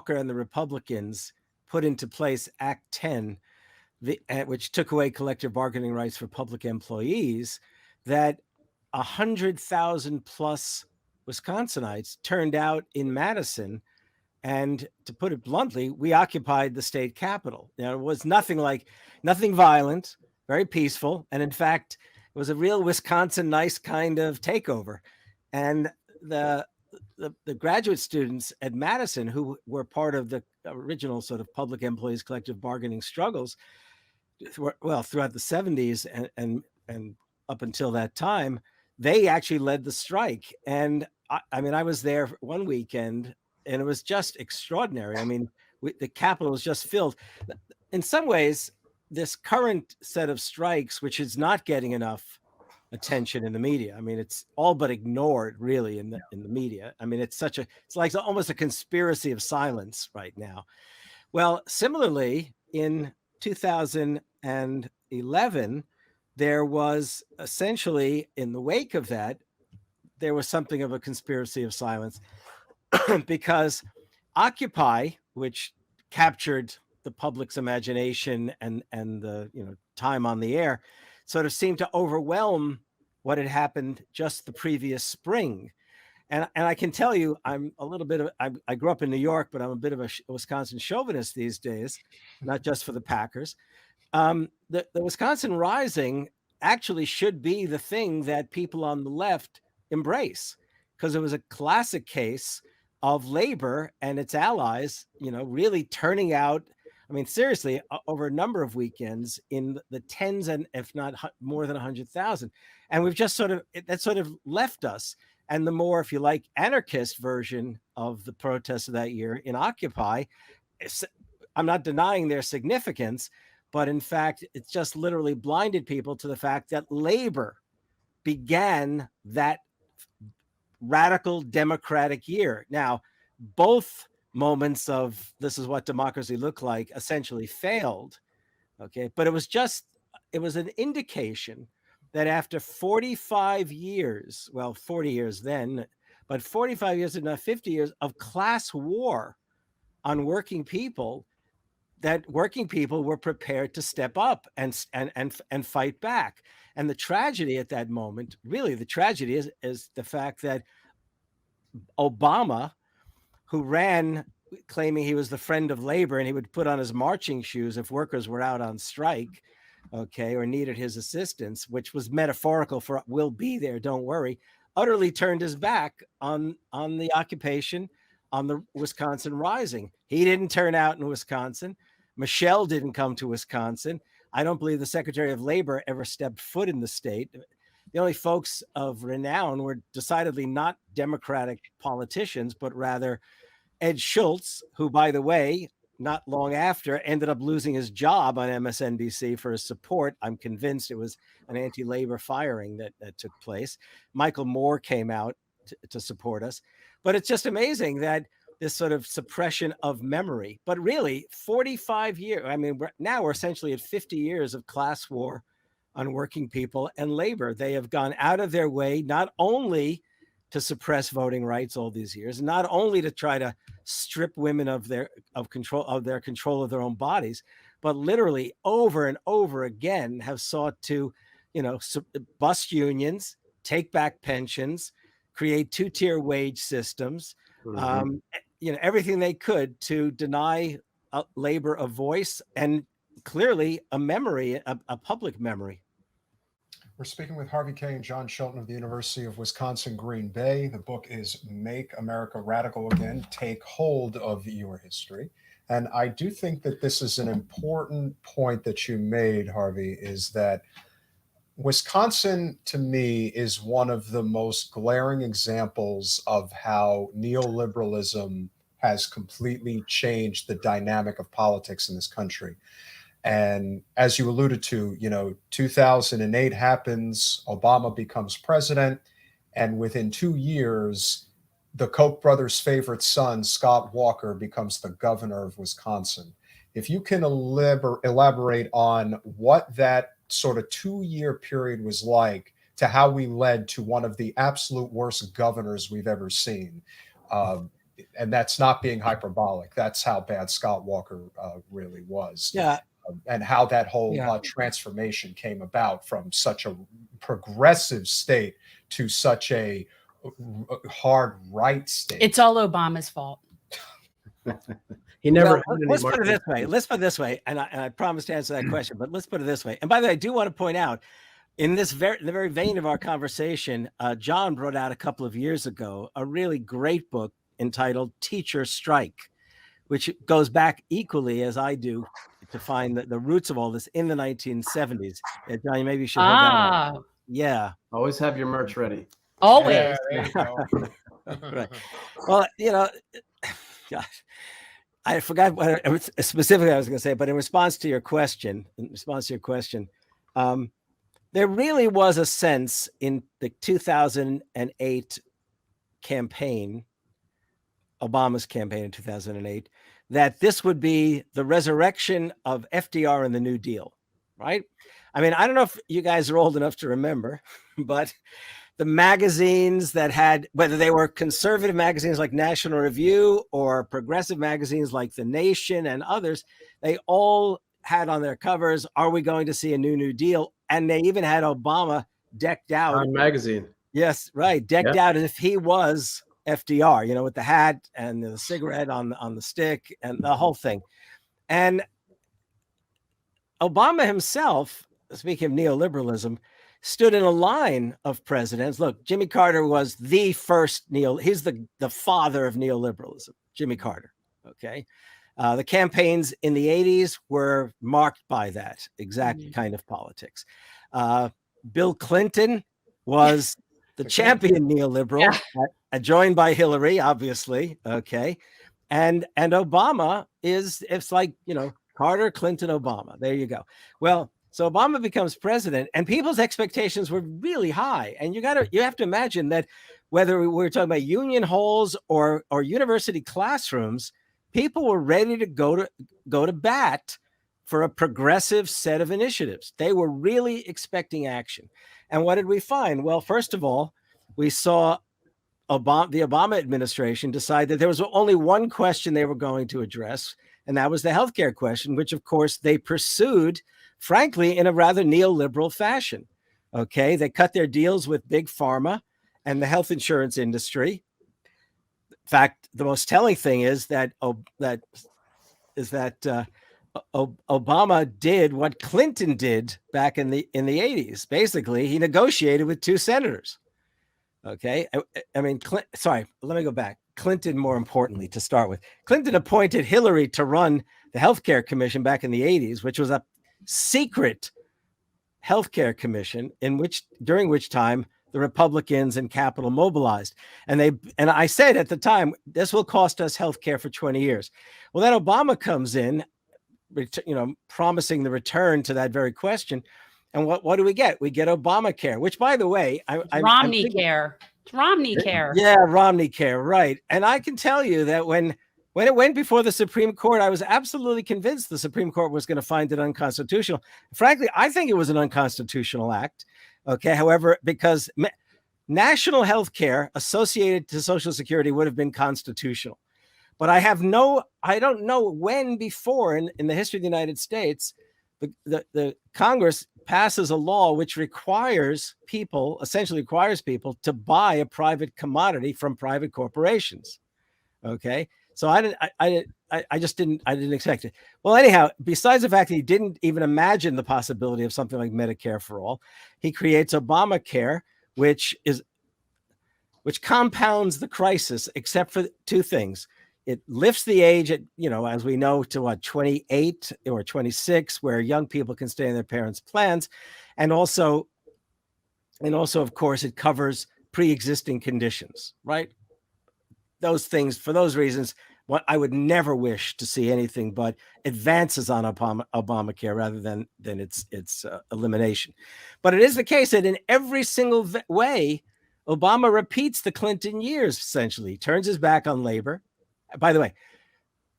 Walker and the Republicans put into place Act 10, which took away collective bargaining rights for public employees, that 100,000 plus Wisconsinites turned out in Madison. And to put it bluntly, we occupied the state capitol. It was nothing violent, very peaceful. And in fact, it was a real Wisconsin nice kind of takeover. And the graduate students at Madison, who were part of the original sort of public employees collective bargaining struggles, throughout the 70s and up until that time, they actually led the strike. And I mean, I was there one weekend, and it was just extraordinary. I mean, the Capitol was just filled. In some ways, this current set of strikes, which is not getting enough attention in the media. I mean, it's all but ignored, really, in the media. I mean, it's like almost a conspiracy of silence right now. Well, similarly, in 2011, there was essentially, in the wake of that, there was something of a conspiracy of silence because Occupy, which captured the public's imagination and the time on the air, sort of seemed to overwhelm what had happened just the previous spring. And I can tell you, I'm a little bit of, I grew up in New York, but I'm a bit of a Wisconsin chauvinist these days, not just for the Packers. The Wisconsin Rising actually should be the thing that people on the left embrace, because it was a classic case of labor and its allies, really turning out. I mean, seriously, over a number of weekends in the tens and if not more than 100,000. And we've just that sort of left us. And the more, if you like, anarchist version of the protests of that year in Occupy, I'm not denying their significance, but in fact, it's just literally blinded people to the fact that labor began that radical democratic year. Now, both moments of this is what democracy looked like essentially failed. Okay. But it was an indication that after 45 years, well, 40 years then, but 45 years and not 50 years of class war on working people, that working people were prepared to step up and fight back. And the tragedy at that moment, really the tragedy is the fact that Obama, who ran claiming he was the friend of labor and he would put on his marching shoes if workers were out on strike, okay, or needed his assistance, which was metaphorical for we'll be there, don't worry, utterly turned his back on the occupation, on the Wisconsin Rising. He didn't turn out in Wisconsin. Michelle didn't come to Wisconsin. I don't believe the Secretary of Labor ever stepped foot in the state. The only folks of renown were decidedly not Democratic politicians, but rather Ed Schultz, who, by the way, not long after ended up losing his job on MSNBC for his support. I'm convinced it was an anti-labor firing that took place. Michael Moore came out to support us. But it's just amazing that this sort of suppression of memory, but really 45 years. I mean, we're essentially at 50 years of class war on working people and labor. They have gone out of their way, not only to suppress voting rights all these years, not only to try to strip women of their control of their own bodies, but literally over and over again have sought to, bust unions, take back pensions, create two-tier wage systems, everything they could to deny labor a voice and clearly a memory, a public memory. We're speaking with Harvey Kaye and John Shelton of the University of Wisconsin, Green Bay. The book is Make America Radical Again, Take Hold of Your History. And I do think that this is an important point that you made, Harvey, is that Wisconsin, to me, is one of the most glaring examples of how neoliberalism has completely changed the dynamic of politics in this country. And as you alluded to, 2008 happens, Obama becomes president, and within 2 years, the Koch brothers' favorite son, Scott Walker, becomes the governor of Wisconsin. If you can elaborate on what that sort of 2-year period was like to how we led to one of the absolute worst governors we've ever seen. and that's not being hyperbolic. That's how bad Scott Walker really was. Yeah. And how that whole transformation came about from such a progressive state to such a hard right state. It's all Obama's fault. He never. Well, let's put it this way. Let's put it this way, and I promise to answer that question. But let's put it this way. And by the way, I do want to point out, in the very vein of our conversation, John brought out a couple of years ago a really great book entitled "Teacher Strike," which goes back equally as I do to find the roots of all this in the 1970s. Johnny, maybe you should hold that up. Yeah. Always have your merch ready. Always. Yeah, there you go. Right. Well, gosh, I forgot what specifically I was going to say, but in response to your question, there really was a sense in the 2008 campaign, Obama's campaign in 2008, that this would be the resurrection of FDR and the New Deal, right? I mean, I don't know if you guys are old enough to remember, but the magazines that had, whether they were conservative magazines like National Review or progressive magazines like The Nation and others, they all had on their covers, "Are we going to see a New Deal?" And they even had Obama decked out. On magazine. Yes, right. Decked out as if he was FDR, with the hat and the cigarette on the stick and the whole thing. And Obama himself, speaking of neoliberalism, stood in a line of presidents. Look, Jimmy Carter was the first he's the father of neoliberalism, Jimmy Carter. Okay. The campaigns in the 80s were marked by that exact kind of politics. Bill Clinton was the champion neoliberal, joined by Hillary, obviously. Okay. And Obama it's like, Carter, Clinton, Obama. There you go. Well, so Obama becomes president, and people's expectations were really high. And you have to imagine that whether we're talking about union halls or university classrooms, people were ready to go to bat for a progressive set of initiatives. They were really expecting action. And what did we find? Well, first of all, we saw the Obama administration decide that there was only one question they were going to address, and that was the healthcare question, which, of course, they pursued, frankly, in a rather neoliberal fashion. Okay, they cut their deals with big pharma and the health insurance industry. In fact, the most telling thing is that Obama did what Clinton did back in the 80s. Basically, he negotiated with two senators. Okay, I mean, sorry, let me go back. Clinton, more importantly, to start with, Clinton appointed Hillary to run the healthcare commission back in the 80s, which was a secret healthcare commission during which time the Republicans and Capitol mobilized. And I said at the time, this will cost us healthcare for 20 years. Well, then Obama comes in, promising the return to that very question. And what do we get? We get Obamacare, which, by the way, Romney Care. It's Romney Care. Yeah, Romney Care, right. And I can tell you that when it went before the Supreme Court, I was absolutely convinced the Supreme Court was going to find it unconstitutional. Frankly, I think it was an unconstitutional act. Okay, however, because national health care associated to Social Security would have been constitutional. But I don't know when before in the history of the United States, the Congress passes a law which essentially requires people to buy a private commodity from private corporations. Okay. So I just didn't expect it. Well, anyhow, besides the fact that he didn't even imagine the possibility of something like Medicare for all, he creates Obamacare, which compounds the crisis, except for two things. It lifts the age at, as we know, to 28 or 26, where young people can stay in their parents' plans. And also, of course, it covers pre-existing conditions, right? Those things, for those reasons, what I would never wish to see anything but advances on Obamacare rather than its elimination. But it is the case that in every single way, Obama repeats the Clinton years, essentially. He turns his back on labor. By the way,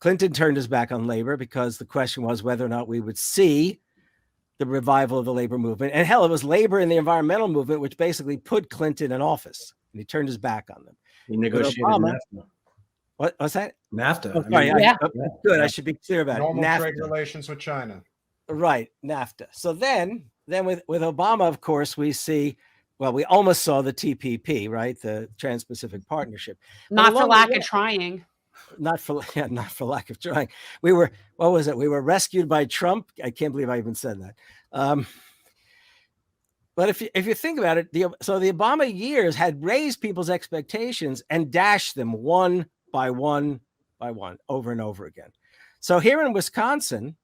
Clinton turned his back on labor because the question was whether or not we would see the revival of the labor movement. And hell, it was labor and the environmental movement which basically put Clinton in office. And he turned his back on them. He negotiated NAFTA. What's that? NAFTA. Oh, sorry. Yeah. Good. Yeah. I should be clear about Normal it. trade NAFTA. relations with China. Right, NAFTA. So then with Obama, of course, we see, well, we almost saw the TPP, right, the Trans-Pacific Partnership. But Not for along the lack way- of trying. not for lack of trying. We were, what was it? We were rescued by Trump. I can't believe I even said that. But if you think about it, the Obama years had raised people's expectations and dashed them one by one by one, over and over again. So here in Wisconsin,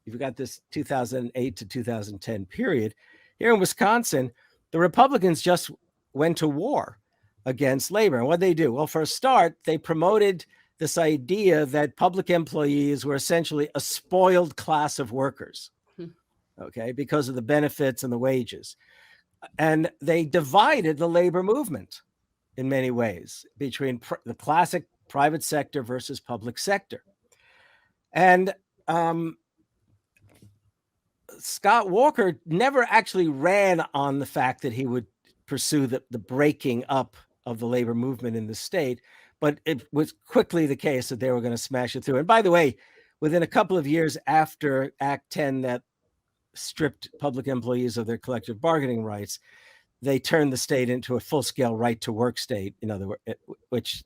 you've got this 2008 to 2010 period. Here in Wisconsin, the Republicans just went to war against labor. And what did they do? Well, for a start, they promoted this idea that public employees were essentially a spoiled class of workers, okay, because of the benefits and the wages. And they divided the labor movement in many ways between the classic private sector versus public sector. And Scott Walker never actually ran on the fact that he would pursue the breaking up of the labor movement in the state, but it was quickly the case that they were going to smash it through. And by the way, within a couple of years after Act 10 that stripped public employees of their collective bargaining rights, they turned the state into a full-scale right-to-work state, in other words, which...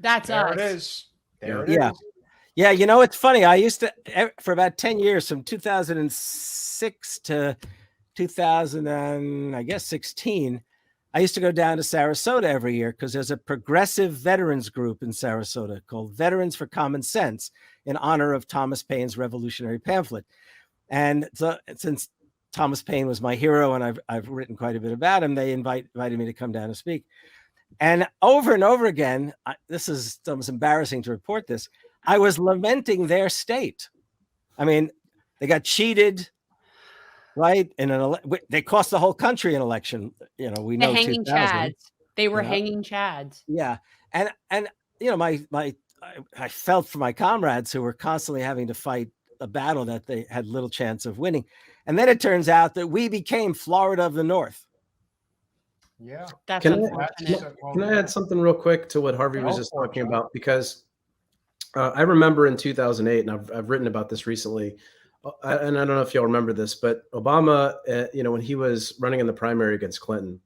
That's There us. it is. There it Yeah. is. Yeah, you know, it's funny. I used to, for about 10 years, from 2006 to 2016, I used to go down to Sarasota every year because there's a progressive veterans group in Sarasota called Veterans for Common Sense in honor of Thomas Paine's revolutionary pamphlet. And so, since Thomas Paine was my hero and I've written quite a bit about him, they invited me to come down and speak. And over again, this is almost embarrassing to report this, I was lamenting their state. I mean, they got cheated, right? They cost the whole country an election. You know, we The know hanging 2000. chads. They were Yeah. hanging chads. Yeah, and you know, I felt for my comrades who were constantly having to fight a battle that they had little chance of winning. And then it turns out that we became Florida of the North. Yeah. That's Can unfortunate. Can I add something real quick to what Harvey was Go just for it, talking John. about? Because I remember in 2008, and I've written about this recently, and I don't know if y'all remember this, but Obama, you know, when he was running in the primary against Clinton,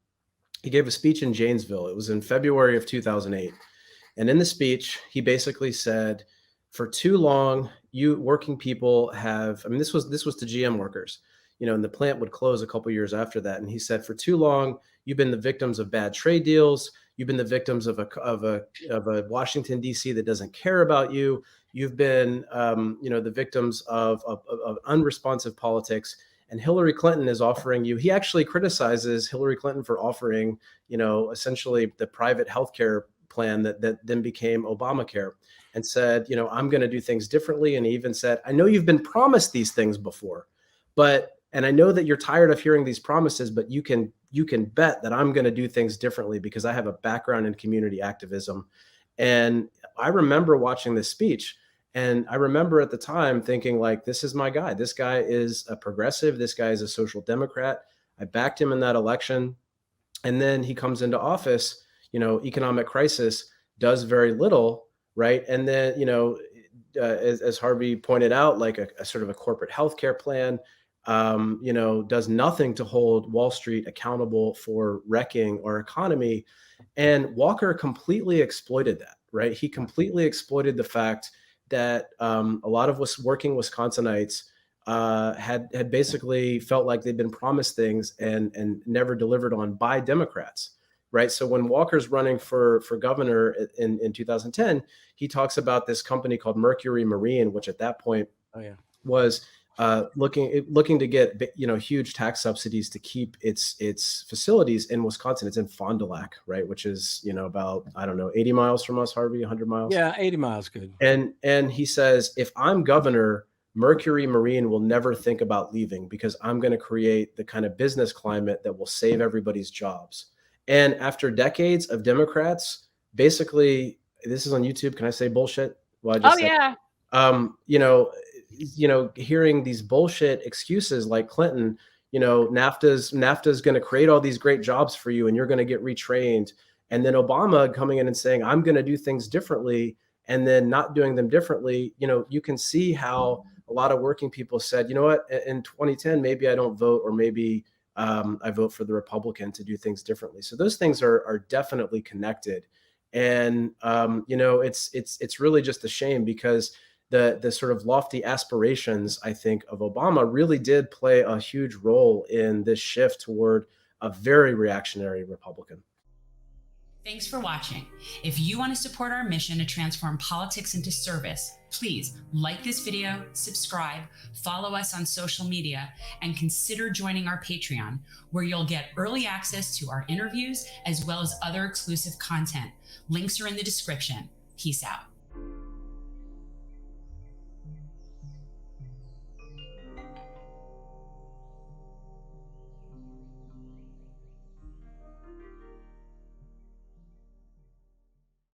he gave a speech in Janesville. It was in February of 2008. And in the speech, he basically said, for too long, you working people have, I mean, this was to GM workers, you know, and the plant would close a couple years after that. And he said, for too long, you've been the victims of bad trade deals. You've been the victims of a Washington, D.C. that doesn't care about you. You've been, you know, the victims of unresponsive politics. And Hillary Clinton is offering you. He actually criticizes Hillary Clinton for offering, you know, essentially the private healthcare plan that then became Obamacare, and said, you know, I'm going to do things differently. And he even said, I know you've been promised these things before, and I know that you're tired of hearing these promises, but you can bet that I'm going to do things differently because I have a background in community activism. And I remember watching this speech, and I remember at the time thinking, like, this is my guy. This guy is a progressive. This guy is a social democrat. I backed him in that election. And then he comes into office, you know, economic crisis, does very little, right? And then, you know, as Harvey pointed out, like a sort of a corporate healthcare plan, you know, does nothing to hold Wall Street accountable for wrecking our economy. And Walker completely exploited that, right? He completely exploited the fact that a lot of working Wisconsinites had basically felt like they'd been promised things and never delivered on by Democrats, right? So when Walker's running for governor in 2010, he talks about this company called Mercury Marine, which at that point was looking to get, you know, huge tax subsidies to keep its facilities in Wisconsin. It's in Fond du Lac, right, which is, you know, about, I don't know, 80 miles from us, Harvey, 100 miles. Yeah, 80 miles, good. And he says, if I'm governor, Mercury Marine will never think about leaving because I'm going to create the kind of business climate that will save everybody's jobs. And after decades of Democrats, basically, this is on YouTube. Can I say bullshit? Well, I just said, Yeah. You know, hearing these bullshit excuses like Clinton, you know, NAFTA's going to create all these great jobs for you and you're going to get retrained. And then Obama coming in and saying, I'm going to do things differently. and then not doing them differently, you can see how a lot of working people said, you know what, in 2010, maybe I don't vote, or maybe I vote for the Republican to do things differently. So those things are definitely connected. And, it's really just a shame, because the sort of lofty aspirations, I think, of Obama really did play a huge role in this shift toward a very reactionary Republican. Thanks for watching. If you want to support our mission to transform politics into service, please like this video, subscribe, follow us on social media, and consider joining our Patreon, where you'll get early access to our interviews as well as other exclusive content. Links are in the description. Peace out.